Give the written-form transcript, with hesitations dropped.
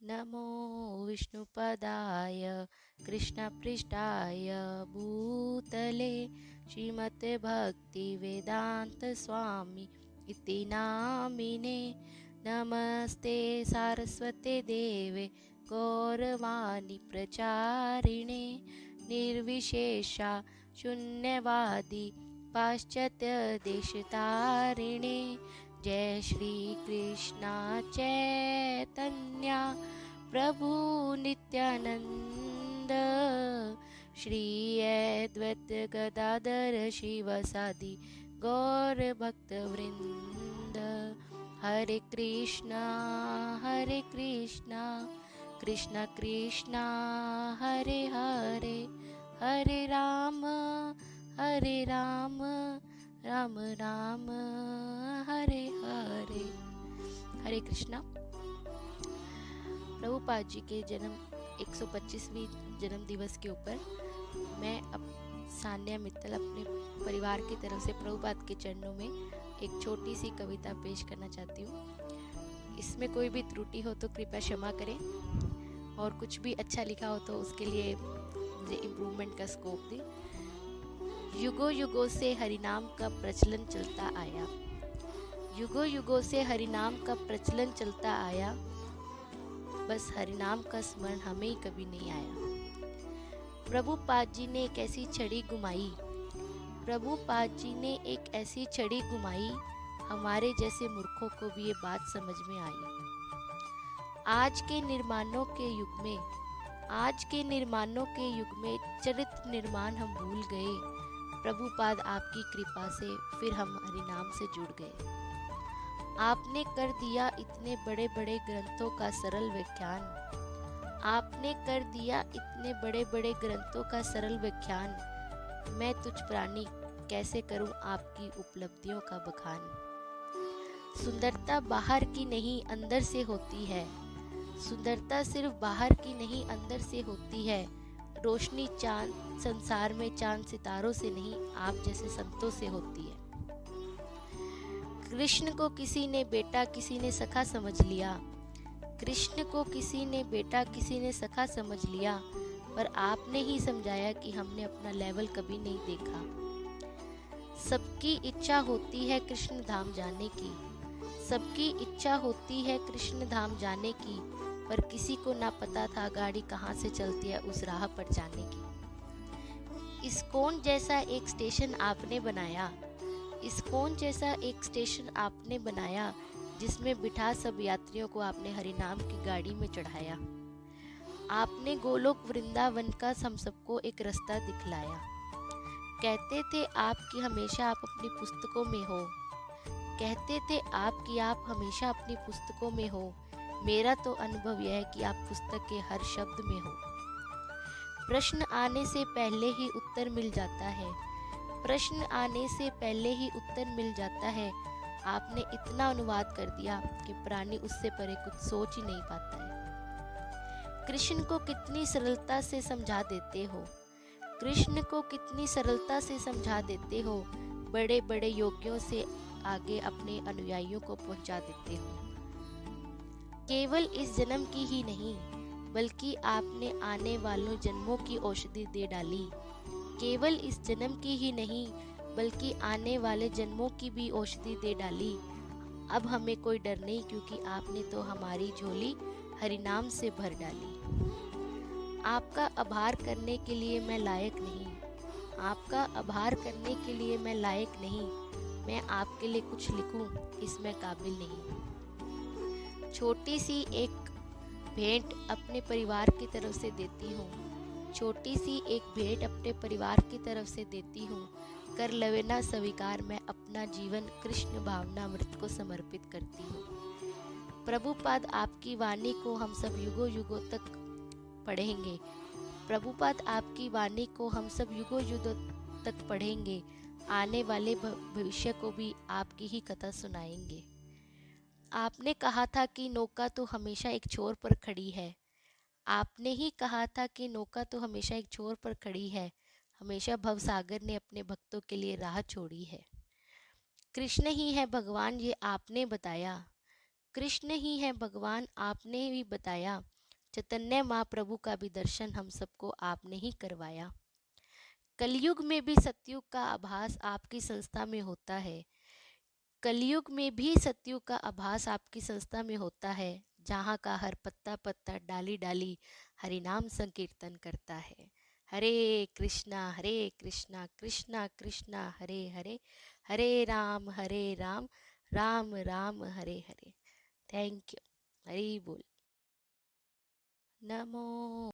नमो विष्णुपदाय कृष्णपृष्ठाय भूतले श्रीमते भक्तिवेदांत स्वामी इति नामिने। नमस्ते सारस्वते देवे गौरवाणी प्रचारिणे निर्विशेषा शून्यवादी पाश्चात्य देशतारिणे। जय श्री कृष्णा चैतन्या प्रभु नित्यानंद श्री अद्वैत गदाधर शिवसादि गौर भक्त वृंद। हरे कृष्णा कृष्ण कृष्णा हरे हरे, हरे राम राम राम हरे हरे। हरे कृष्णा। प्रभुपाद जी के जन्म 125वीं जन्म दिवस के ऊपर मैं सान्या मित्तल अपने परिवार की तरफ से प्रभुपाद के चरणों में एक छोटी सी कविता पेश करना चाहती हूँ। इसमें कोई भी त्रुटि हो तो कृपया क्षमा करें, और कुछ भी अच्छा लिखा हो तो उसके लिए मुझे इम्प्रूवमेंट का स्कोप दें। युगों युगों से हरिनाम का प्रचलन चलता आया, युगों युगों से हरिनाम का प्रचलन चलता आया, बस हरिनाम का स्मरण हमें ही कभी नहीं आया। प्रभुपाद जी ने एक ऐसी छड़ी घुमाई, प्रभुपाद जी ने एक ऐसी छड़ी घुमाई, हमारे जैसे मूर्खों को भी ये बात समझ में आई। आज के निर्माणों के युग में, आज के निर्माणों के युग में चरित्र निर्माण हम भूल गए। प्रभुपाद आपकी कृपा से फिर हम हरिनाम से जुड़ गए। आपने कर दिया इतने बड़े बड़े ग्रंथों का सरल व्याख्यान, आपने कर दिया इतने बड़े बड़े ग्रंथों का सरल व्याख्यान, मैं तुझ प्राणी कैसे करूं आपकी उपलब्धियों का बखान। सुंदरता बाहर की नहीं अंदर से होती है, सुंदरता सिर्फ बाहर की नहीं अंदर से होती है। रोशनी चांद संसार में चांद सितारों से नहीं, आप जैसे संतों से होती है। कृष्ण को किसी ने बेटा किसी ने सखा समझ लिया, कृष्ण को किसी ने बेटा किसी ने सखा समझ लिया, पर आपने ही समझाया कि हमने अपना लेवल कभी नहीं देखा। सबकी इच्छा होती है कृष्ण धाम जाने की, सबकी इच्छा होती है कृष्ण धाम जाने की, पर किसी को ना पता था गाड़ी कहाँ से चलती है उस राह पर जाने की। इस्कॉन जैसा एक स्टेशन आपने बनाया, इस्कॉन जैसा एक स्टेशन आपने बनाया, जिसमें बिठा सब यात्रियों को आपने हरिनाम की गाड़ी में चढ़ाया। आपने गोलोक वृंदावन का हम सबको एक रास्ता दिखलाया। कहते थे आप कि हमेशा आप अपनी पुस्तकों में हो, कहते थे आप कि आप हमेशा अपनी पुस्तकों में हो। मेरा तो अनुभव यह है कि आप पुस्तक के हर शब्द में हो। प्रश्न आने से पहले ही उत्तर मिल जाता है, प्रश्न आने से पहले ही उत्तर मिल जाता है। आपने इतना अनुवाद कर दिया कि प्राणी उससे परे कुछ सोच ही नहीं पाता है। कृष्ण को कितनी सरलता से समझा देते हो, कृष्ण को कितनी सरलता से समझा देते हो, बड़े बड़े योगियों से आगे अपने अनुयायियों को पहुंचा देते हो। केवल इस जन्म की ही नहीं, बल्कि आपने आने वालों जन्मों की औषधि दे डाली। केवल इस जन्म की ही नहीं, बल्कि आने वाले जन्मों की भी औषधि दे डाली। अब हमें कोई डर नहीं, क्योंकि आपने तो हमारी झोली हरिनाम से भर डाली। आपका आभार करने के लिए मैं लायक नहीं, आपका आभार करने के लिए मैं लायक नहीं, मैं आपके लिए कुछ लिखूं इसमें काबिल नहीं। छोटी सी एक भेंट अपने परिवार की तरफ से देती हूँ, छोटी सी एक भेंट अपने परिवार की तरफ से देती हूँ। कर लवे ना स्वीकार, मैं अपना जीवन कृष्ण भावनामृत को समर्पित करती हूँ। प्रभुपाद आपकी वाणी को हम सब युगों युगों तक पढ़ेंगे, प्रभुपाद आपकी वाणी को हम सब युगों युगों तक पढ़ेंगे। आने वाले भविष्य को भी आपकी ही कथा सुनाएंगे। आपने कहा था कि नौका तो हमेशा एक छोर पर खड़ी है, आपने ही कहा था कि नौका तो हमेशा एक छोर पर खड़ी है, हमेशा भवसागर ने अपने भक्तों के लिए राह छोड़ी है। कृष्ण ही है भगवान ये आपने बताया, कृष्ण ही है भगवान, आपने भी बताया। चैतन्य महाप्रभु का भी दर्शन हम सबको आपने ही करवाया। कलयुग में भी सतयुग का आभास आपकी संस्था में होता है। कलयुग में भी सतयुग का आभास आपकी संस्था में होता है, जहाँ का हर पत्ता पत्ता डाली डाली हरि नाम संकीर्तन करता है। हरे कृष्णा कृष्णा कृष्णा हरे हरे, हरे राम राम राम हरे हरे। Thank you. हरि बोल। नमो